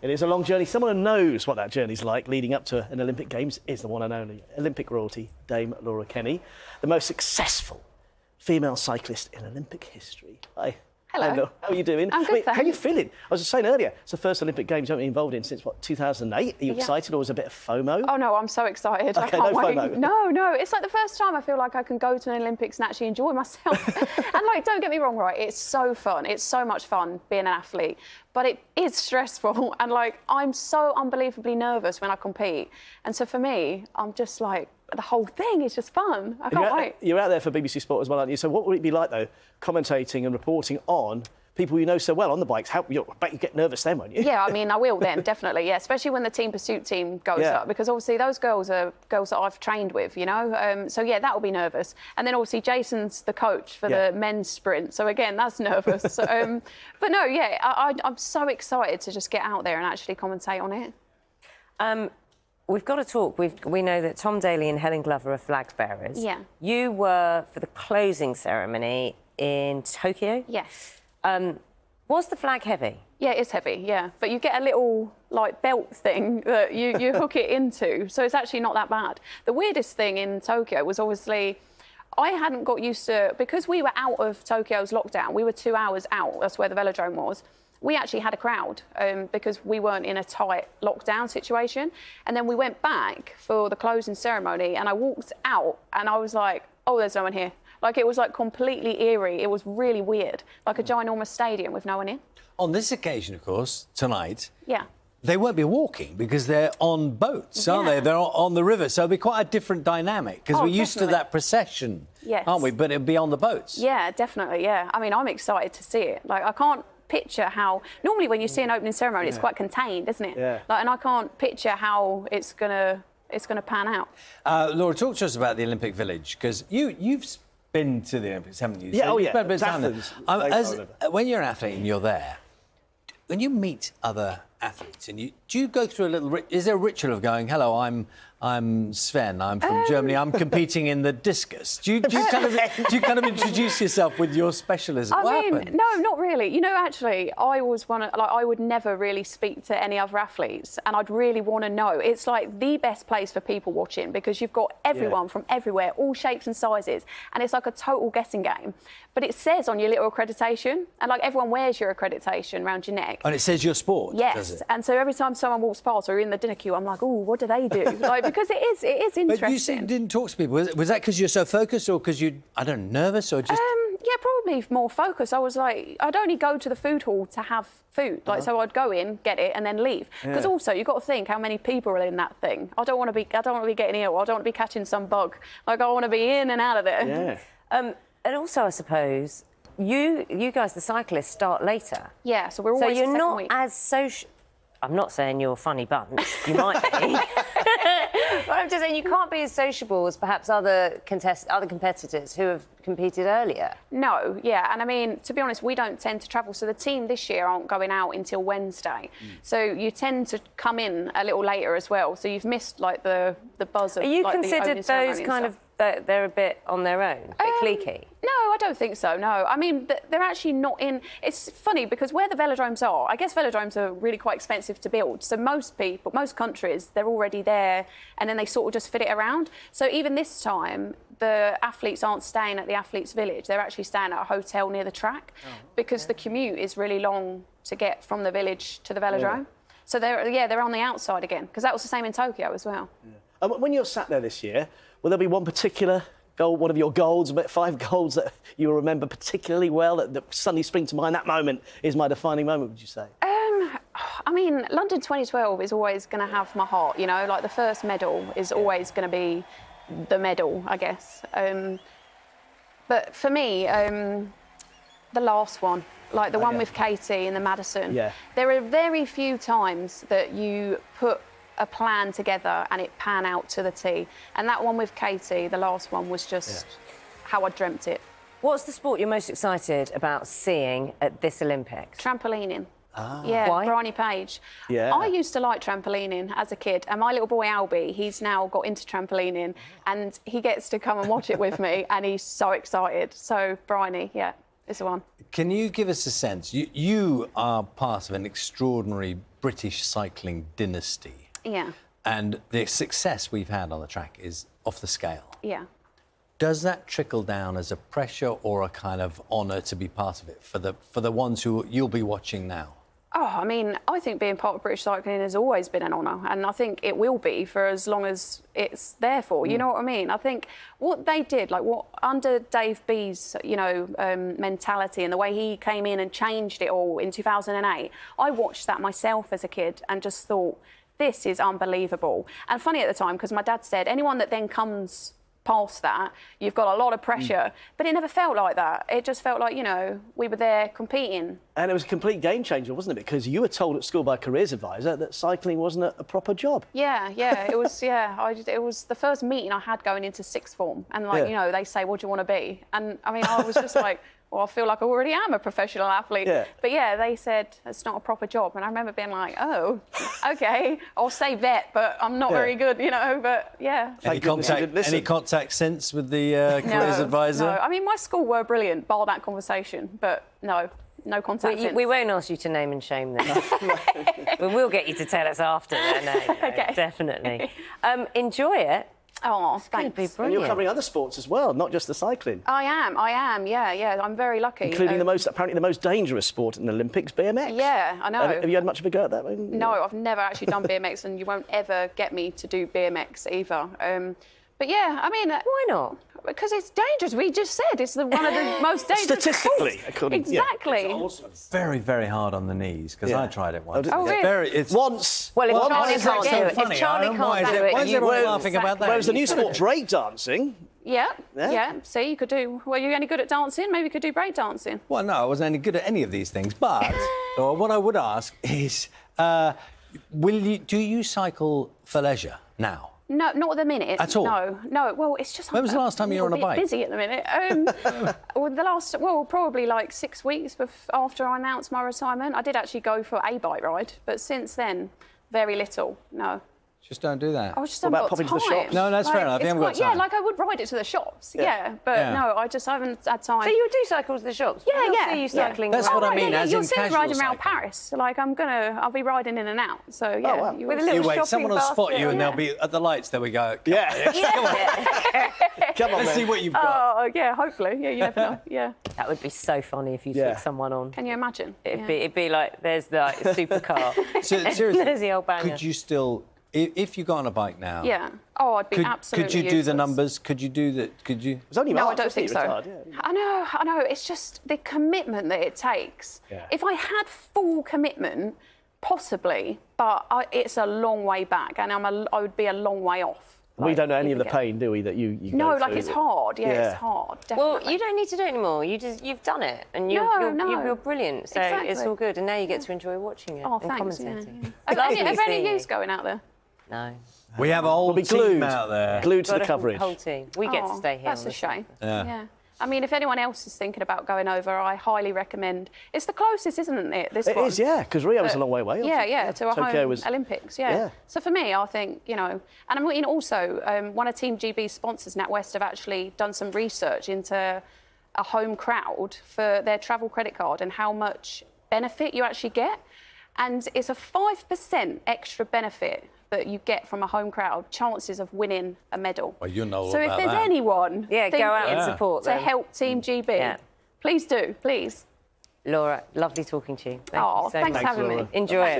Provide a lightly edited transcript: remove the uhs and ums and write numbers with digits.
It is a long journey. Someone who knows what that journey's like leading up to an Olympic Games is the one and only Olympic royalty, Dame Laura Kenny, the most successful female cyclist in Olympic history. Hi. Hello. How are you doing? I'm good, How are you thanks. feeling? I was just saying earlier, it's the first Olympic Games you've been involved in since, what, 2008? Are you excited or was it a bit of FOMO? Oh, no, I'm so excited. I Okay, can't no wait. FOMO. No. It's like the first time I feel like I can go to an Olympics and actually enjoy myself. And, like, don't get me wrong, right? It's so fun. It's so much fun being an athlete. But it is stressful. And, like, I'm so unbelievably nervous when I compete. And so for me, I'm just like, the whole thing is just fun. I can't wait. You're out there for BBC Sport as well, aren't you? So what would it be like, though, commentating and reporting on people you know so well on the bikes? I bet you get nervous then, won't you? Yeah, I mean, I will then, definitely, yeah. Especially when the team pursuit team goes up, because obviously those girls are girls that I've trained with, you know? So, yeah, that will be nervous. And then, obviously, Jason's the coach for the men's sprint. So, again, that's nervous. But, no, yeah, I'm so excited to just get out there and actually commentate on it. We've got to talk. We know that Tom Daley and Helen Glover are flag bearers. Yeah. You were for the closing ceremony in Tokyo. Yes. Was the flag heavy? Yeah, it's heavy, yeah. But you get a little, like, belt thing that you hook it into, so it's actually not that bad. The weirdest thing in Tokyo was obviously I hadn't got used to... Because we were out of Tokyo's lockdown, we were 2 hours out, that's where the velodrome was. We actually had a crowd because we weren't in a tight lockdown situation. And then we went back for the closing ceremony and I walked out and I was like, oh, there's no one here. Like, it was, like, completely eerie. It was really weird, like a ginormous stadium with no one in. On this occasion, of course, tonight, Yeah. they won't be walking because they're on boats, aren't they? They're on the river, so it'll be quite a different dynamic because we're used to that procession, aren't we? But it'll be on the boats. Yeah, definitely, yeah. I mean, I'm excited to see it. Like, I can't picture how... Normally, when you see an opening ceremony, it's quite contained, isn't it? Yeah. Like, and I can't picture how it's gonna pan out. Laura, talk to us about the Olympic Village, because you've been to the Olympics, haven't you? Yeah, so oh, you've yeah. spent a bit of time there. Athens. When you're an athlete and you're there, when you meet other athletes, and do you go through a little... Is there a ritual of going, hello, I'm Sven, I'm from Germany, I'm competing in the discus? Do you kind of introduce yourself with your specialism? I mean, no, not really. You know, actually, I would never really speak to any other athletes, and I'd really want to know. It's like the best place for people watching because you've got everyone from everywhere, all shapes and sizes, and it's like a total guessing game. But it says on your little accreditation, and like everyone wears your accreditation around your neck. And it says your sport, yes, does it? And so every time someone walks past or you're in the dinner queue, I'm like, oh, what do they do? Like, because it is interesting. But you said you didn't talk to people. Was that because you're so focused or because you, I don't know, nervous or just... Yeah, probably more focused. I was like, I'd only go to the food hall to have food. Like, so I'd go in, get it, and then leave. Because also, you've got to think how many people are in that thing. I don't want to be getting ill. I don't want to be catching some bug. Like, I want to be in and out of there. Yeah. And also, I suppose, you guys, the cyclists, start later. Yeah, so we're always So you're the second not week. as social... I'm not saying you're a funny bunch. You might be. But I'm just saying you can't be as sociable as perhaps other competitors who have competed earlier. No, yeah, and I mean, to be honest, we don't tend to travel. So the team this year aren't going out until Wednesday. So you tend to come in a little later as well. So you've missed, like, the buzz of... Are you like, the considered opening ceremony those and kind stuff. of... They're a bit on their own, a bit cliquey? No, I don't think so, no. I mean, they're actually not in... It's funny, because where the velodromes are, I guess velodromes are really quite expensive to build. So most countries, they're already there, and then they sort of just fit it around. So even this time, the athletes aren't staying at the athletes' village. They're actually staying at a hotel near the track because the commute is really long to get from the village to the velodrome. So they're on the outside again, because that was the same in Tokyo as well. When you're sat there this year, will there be one particular goal, one of your goals, about 5 goals that you remember particularly well, that suddenly spring to mind? That moment is my defining moment, would you say? I mean, London 2012 is always going to have my heart, you know? Like, the first medal is always going to be the medal, I guess. But for me, the last one, like the one with Katie in the Madison, there are very few times that you put a plan together and it pan out to the T. And that one with Katie, the last one, was just how I dreamt it. What's the sport you're most excited about seeing at this Olympics? Trampolining. Yeah, Why? Bryony Page. Yeah. I used to like trampolining as a kid, and my little boy Albie, he's now got into trampolining, and he gets to come and watch it with me, and he's so excited. So Bryony, yeah, is the one. Can you give us a sense? You are part of an extraordinary British cycling dynasty. Yeah. And the success we've had on the track is off the scale. Yeah. Does that trickle down as a pressure or a kind of honour to be part of it for the ones who you'll be watching now? Oh, I mean, I think being part of British cycling has always been an honour, and I think it will be for as long as it's there for. You know what I mean? I think what they did, like what under Dave B's, mentality and the way he came in and changed it all in 2008, I watched that myself as a kid and just thought, this is unbelievable. And funny at the time, because my dad said, anyone that then comes past that, you've got a lot of pressure. But it never felt like that. It just felt like, we were there competing. And it was a complete game changer, wasn't it? Because you were told at school by a careers advisor that cycling wasn't a proper job. Yeah, it was, it was the first meeting I had going into sixth form. And, they say, what do you want to be? And, I mean, I was just like, well, I feel like I already am a professional athlete. Yeah. But, they said it's not a proper job. And I remember being like, oh, OK, I'll say vet, but I'm not very good, but, yeah. Any contact since with the careers advisor? No, I mean, my school were brilliant, bar that conversation, but no contact since. We won't ask you to name and shame them. We will get you to tell us after. No, okay. Definitely. Enjoy it. Oh, it's going to be brilliant. And you're covering other sports as well, not just the cycling. I am, yeah. I'm very lucky. Including apparently the most dangerous sport in the Olympics, BMX. Yeah, I know. Have you had much of a go at that? No, I've never actually done BMX, and you won't ever get me to do BMX either. But yeah, I mean... Why not? Because it's dangerous. We just said it's one of the most dangerous statistically, sports. Exactly. Yeah, it's very, very hard on the knees, because I tried it once. Oh, really? Once. Well, if Charlie can't do it, funny? if Charlie can't do it... Why is everyone laughing about that? Whereas the new sport, breakdancing... Yeah. See, you could do... Well, you're only good at dancing, maybe you could do breakdancing. Well, no, I wasn't any good at any of these things, but what I would ask is, do you cycle for leisure now? No, not at the minute. At all? No. Well, it's just... When was the last time you were on a bike? Busy at the minute. Probably like 6 weeks after I announced my retirement. I did actually go for a bike ride, but since then, very little. No. Just don't do that. I just haven't got time. To the shops? No, that's fair enough. You haven't got time. Yeah, I would ride it to the shops. Yeah, but no, I haven't had time. So you do cycle to the shops? Yeah. We'll see you cycling. That's what I mean. As you'll in see me riding around cycling. Paris. I'll be riding in and out. So yeah, wow. with a little you wait, shopping someone will spot you, and they'll be at the lights. There we go. Come on, let's see what you've got. Oh yeah, hopefully. Yeah, you never know. Yeah. That would be so funny if you took someone on. Can you imagine? It'd be like there's the supercar. Seriously, there's the old banger. Could you still? If you got on a bike now... Yeah. Oh, I'd be absolutely Could you do the numbers? Could you do that? Could you... It's only No, March, I don't think so. retired, I know. It's just the commitment that it takes. Yeah. If I had full commitment, possibly, but it's a long way back, and I would be a long way off. We don't know any of the pain, do we, that you No, go through? it's hard. Yeah, it's hard, definitely. Well, you don't need to do it anymore. You've done it, and you're brilliant. So it's all good, and now you get to enjoy watching it and commentating. Have any of you going out there? No. We have a whole team out there. Glued to the coverage. Whole team. We get to stay here. That's a shame. Yeah. I mean, if anyone else is thinking about going over, I highly recommend. It's the closest, isn't it? This one. It is, yeah, because Rio was a long way away. Yeah, to a home Olympics. Yeah. So for me, I think and I mean also one of Team GB's sponsors, NatWest, have actually done some research into a home crowd for their travel credit card and how much benefit you actually get, and it's a 5% extra benefit that you get from a home crowd, chances of winning a medal. Well, you know all so about if there's that. anyone go out and support them. to help Team GB, please do, please. Laura, lovely talking to you. Thank you so thanks much. for having me. Enjoy it.